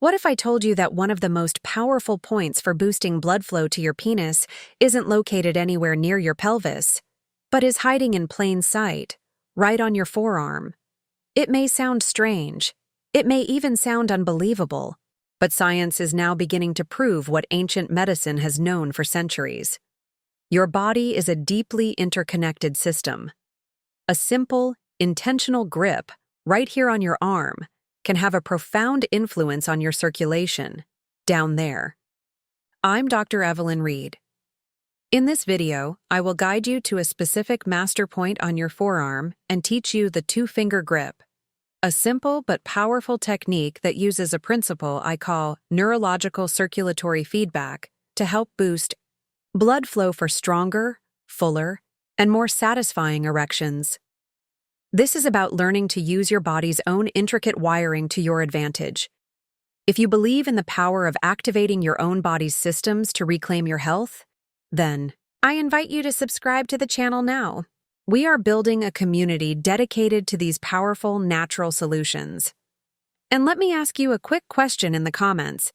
What if I told you that one of the most powerful points for boosting blood flow to your penis isn't located anywhere near your pelvis, but is hiding in plain sight, right on your forearm? It may sound strange. It may even sound unbelievable, but science is now beginning to prove what ancient medicine has known for centuries. Your body is a deeply interconnected system. A simple, intentional grip right here on your arm can have a profound influence on your circulation, down there. I'm Dr. Evelyn Reed. In this video, I will guide you to a specific master point on your forearm and teach you the two-finger grip, a simple but powerful technique that uses a principle I call neurological circulatory feedback to help boost blood flow for stronger, fuller, and more satisfying erections. This is about learning to use your body's own intricate wiring to your advantage. If you believe in the power of activating your own body's systems to reclaim your health, then I invite you to subscribe to the channel now. We are building a community dedicated to these powerful natural solutions. And let me ask you a quick question in the comments.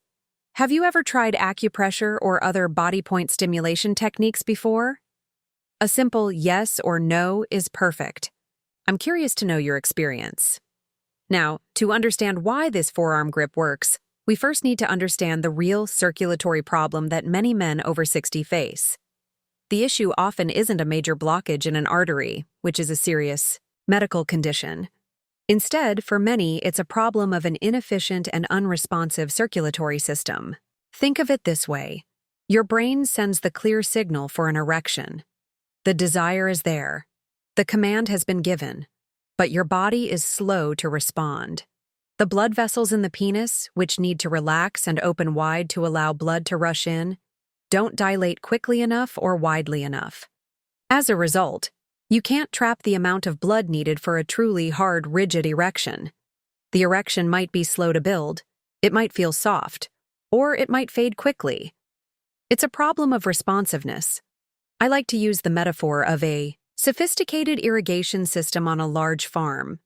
Have you ever tried acupressure or other body point stimulation techniques before? A simple yes or no is perfect. I'm curious to know your experience. Now, to understand why this forearm grip works, we first need to understand the real circulatory problem that many men over 60 face. The issue often isn't a major blockage in an artery, which is a serious medical condition. Instead, for many, it's a problem of an inefficient and unresponsive circulatory system. Think of it this way. Your brain sends the clear signal for an erection. The desire is there. The command has been given, but your body is slow to respond. The blood vessels in the penis, which need to relax and open wide to allow blood to rush in, don't dilate quickly enough or widely enough. As a result, you can't trap the amount of blood needed for a truly hard, rigid erection. The erection might be slow to build, it might feel soft, or it might fade quickly. It's a problem of responsiveness. I like to use the metaphor of a sophisticated irrigation system on a large farm.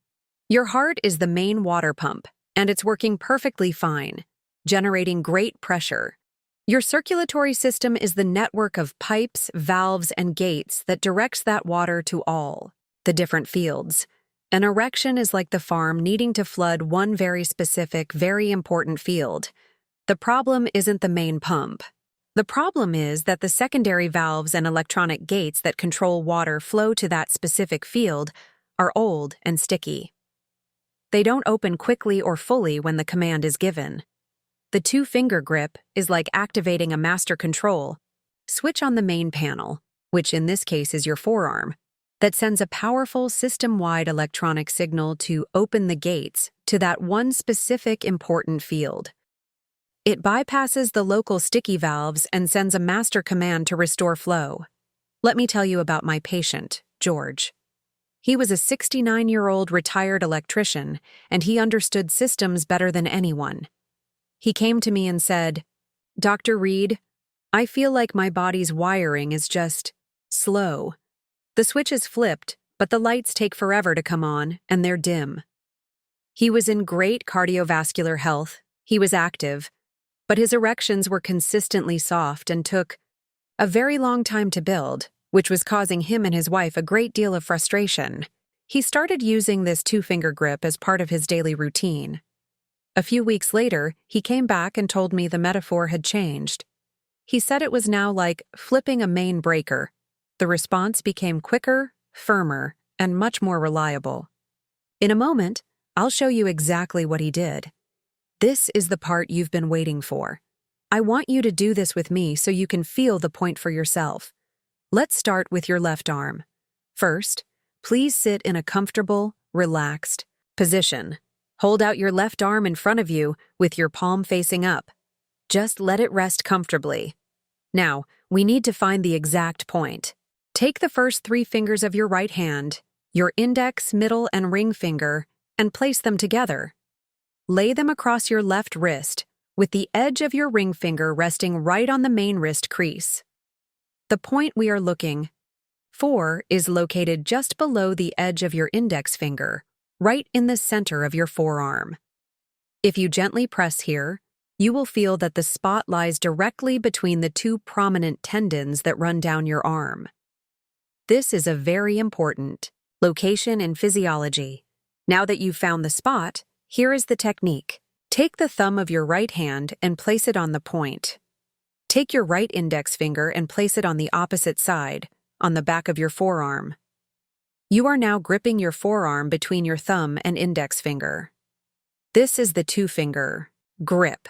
Your heart is the main water pump, and it's working perfectly fine, generating great pressure. Your circulatory system is the network of pipes, valves, and gates that directs that water to all the different fields. An erection is like the farm needing to flood one very specific, very important field. The problem isn't the main pump. The problem is that the secondary valves and electronic gates that control water flow to that specific field are old and sticky. They don't open quickly or fully when the command is given. The two-finger grip is like activating a master control switch on the main panel, which in this case is your forearm, that sends a powerful system-wide electronic signal to open the gates to that one specific important field. It bypasses the local sticky valves and sends a master command to restore flow. Let me tell you about my patient, George. He was a 69-year-old retired electrician, and he understood systems better than anyone. He came to me and said, "Dr. Reed, I feel like my body's wiring is just slow. The switch is flipped, but the lights take forever to come on, and they're dim." He was in great cardiovascular health, he was active, but his erections were consistently soft and took a very long time to build, which was causing him and his wife a great deal of frustration. He started using this two-finger grip as part of his daily routine. A few weeks later, he came back and told me the metaphor had changed. He said it was now like flipping a main breaker. The response became quicker, firmer, and much more reliable. In a moment, I'll show you exactly what he did. This is the part you've been waiting for. I want you to do this with me so you can feel the point for yourself. Let's start with your left arm. First, please sit in a comfortable, relaxed position. Hold out your left arm in front of you with your palm facing up. Just let it rest comfortably. Now, we need to find the exact point. Take the first 3 fingers of your right hand, your index, middle, and ring finger, and place them together. Lay them across your left wrist, with the edge of your ring finger resting right on the main wrist crease. The point we are looking for is located just below the edge of your index finger, right in the center of your forearm. If you gently press here, you will feel that the spot lies directly between the two prominent tendons that run down your arm. This is a very important location in physiology. Now that you've found the spot, here is the technique. Take the thumb of your right hand and place it on the point. Take your right index finger and place it on the opposite side, on the back of your forearm. You are now gripping your forearm between your thumb and index finger. This is the two-finger grip.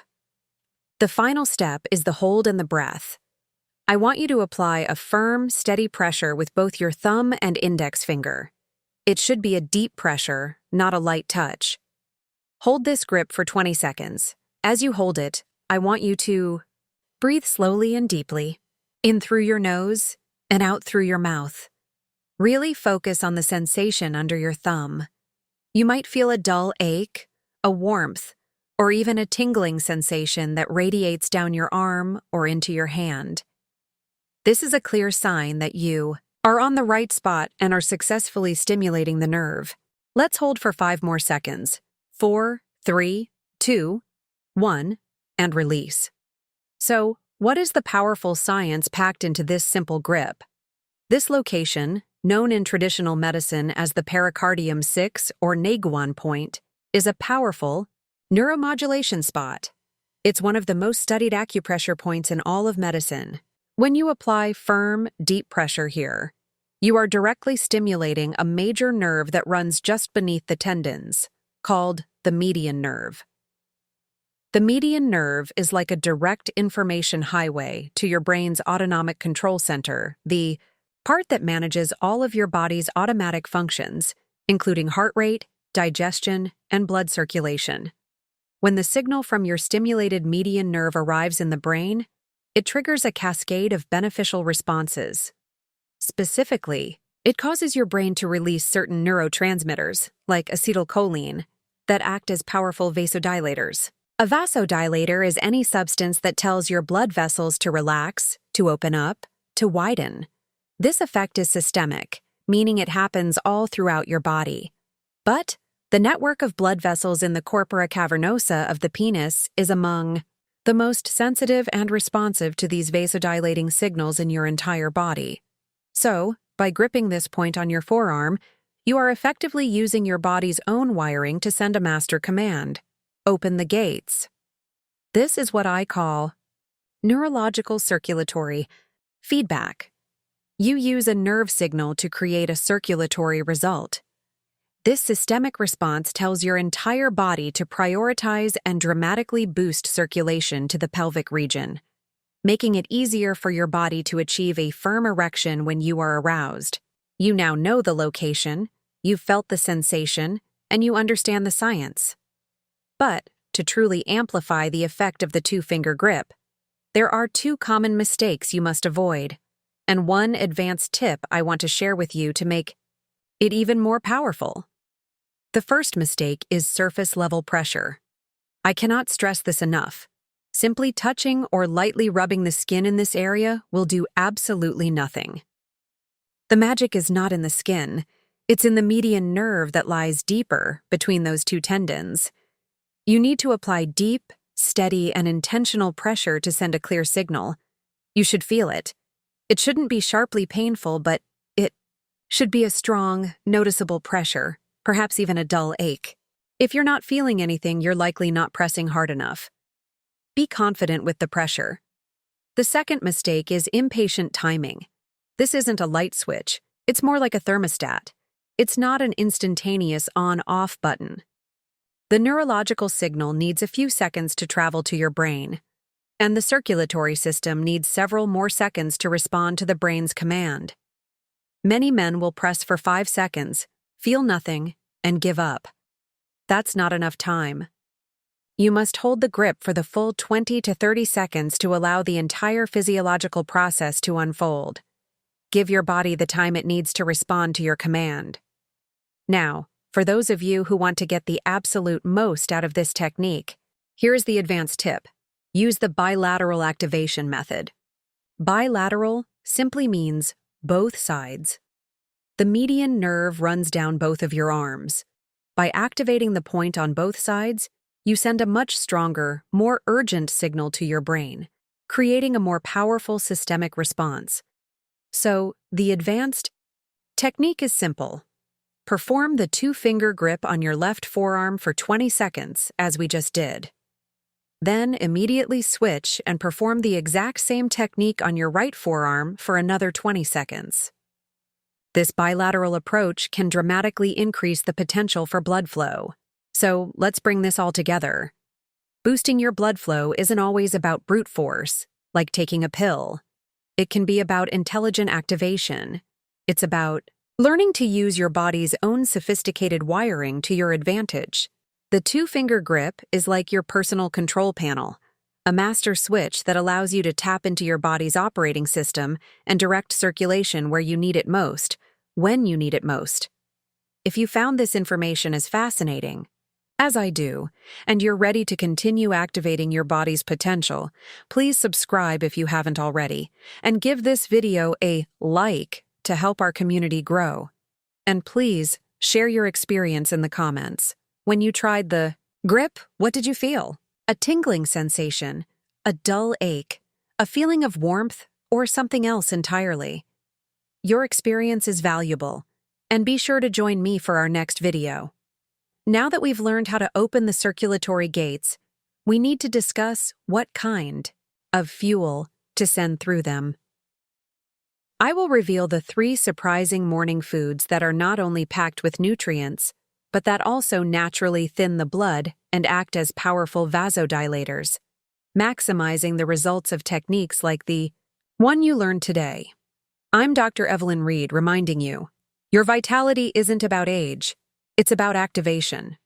The final step is the hold and the breath. I want you to apply a firm, steady pressure with both your thumb and index finger. It should be a deep pressure, not a light touch. Hold this grip for 20 seconds. As you hold it, I want you to breathe slowly and deeply, in through your nose and out through your mouth. Really focus on the sensation under your thumb. You might feel a dull ache, a warmth, or even a tingling sensation that radiates down your arm or into your hand. This is a clear sign that you are on the right spot and are successfully stimulating the nerve. Let's hold for 5 more seconds. 4, 3, 2, 1, and release. So, what is the powerful science packed into this simple grip? This location, known in traditional medicine as the Pericardium 6 or Naguan point, is a powerful neuromodulation spot. It's one of the most studied acupressure points in all of medicine. When you apply firm, deep pressure here, you are directly stimulating a major nerve that runs just beneath the tendons, called the median nerve. The median nerve is like a direct information highway to your brain's autonomic control center, the part that manages all of your body's automatic functions, including heart rate, digestion, and blood circulation. When the signal from your stimulated median nerve arrives in the brain, it triggers a cascade of beneficial responses. Specifically, it causes your brain to release certain neurotransmitters, like acetylcholine, that act as powerful vasodilators. A vasodilator is any substance that tells your blood vessels to relax, to open up, to widen. This effect is systemic, meaning it happens all throughout your body. But the network of blood vessels in the corpora cavernosa of the penis is among the most sensitive and responsive to these vasodilating signals in your entire body. So, by gripping this point on your forearm, you are effectively using your body's own wiring to send a master command. Open the gates. This is what I call neurological circulatory feedback. You use a nerve signal to create a circulatory result. This systemic response tells your entire body to prioritize and dramatically boost circulation to the pelvic region, making it easier for your body to achieve a firm erection when you are aroused. You now know the location, you've felt the sensation, and you understand the science. But, to truly amplify the effect of the two-finger grip, there are 2 common mistakes you must avoid, and one advanced tip I want to share with you to make it even more powerful. The first mistake is surface-level pressure. I cannot stress this enough. Simply touching or lightly rubbing the skin in this area will do absolutely nothing. The magic is not in the skin, it's in the median nerve that lies deeper between those 2 tendons. You need to apply deep, steady, and intentional pressure to send a clear signal. You should feel it. It shouldn't be sharply painful, but it should be a strong, noticeable pressure, perhaps even a dull ache. If you're not feeling anything, you're likely not pressing hard enough. Be confident with the pressure. The second mistake is impatient timing. This isn't a light switch. It's more like a thermostat. It's not an instantaneous on-off button. The neurological signal needs a few seconds to travel to your brain, and the circulatory system needs several more seconds to respond to the brain's command. Many men will press for 5 seconds, feel nothing, and give up. That's not enough time. You must hold the grip for the full 20 to 30 seconds to allow the entire physiological process to unfold. Give your body the time it needs to respond to your command. Now, for those of you who want to get the absolute most out of this technique, here's the advanced tip. Use the bilateral activation method. Bilateral simply means both sides. The median nerve runs down both of your arms. By activating the point on both sides, you send a much stronger, more urgent signal to your brain, creating a more powerful systemic response. So, the advanced technique is simple. Perform the 2-finger grip on your left forearm for 20 seconds, as we just did. Then immediately switch and perform the exact same technique on your right forearm for another 20 seconds. This bilateral approach can dramatically increase the potential for blood flow. So, let's bring this all together. Boosting your blood flow isn't always about brute force, like taking a pill. It can be about intelligent activation. It's about learning to use your body's own sophisticated wiring to your advantage. The 2-finger grip is like your personal control panel, a master switch that allows you to tap into your body's operating system and direct circulation where you need it most, when you need it most. If you found this information as fascinating, as I do, and you're ready to continue activating your body's potential, please subscribe if you haven't already, and give this video a like to help our community grow. And please, share your experience in the comments. When you tried the grip, what did you feel? A tingling sensation, a dull ache, a feeling of warmth, or something else entirely? Your experience is valuable, and be sure to join me for our next video. Now that we've learned how to open the circulatory gates, we need to discuss what kind of fuel to send through them. I will reveal the 3 surprising morning foods that are not only packed with nutrients, but that also naturally thin the blood and act as powerful vasodilators, maximizing the results of techniques like the one you learned today. I'm Dr. Evelyn Reed reminding you, your vitality isn't about age, it's about activation.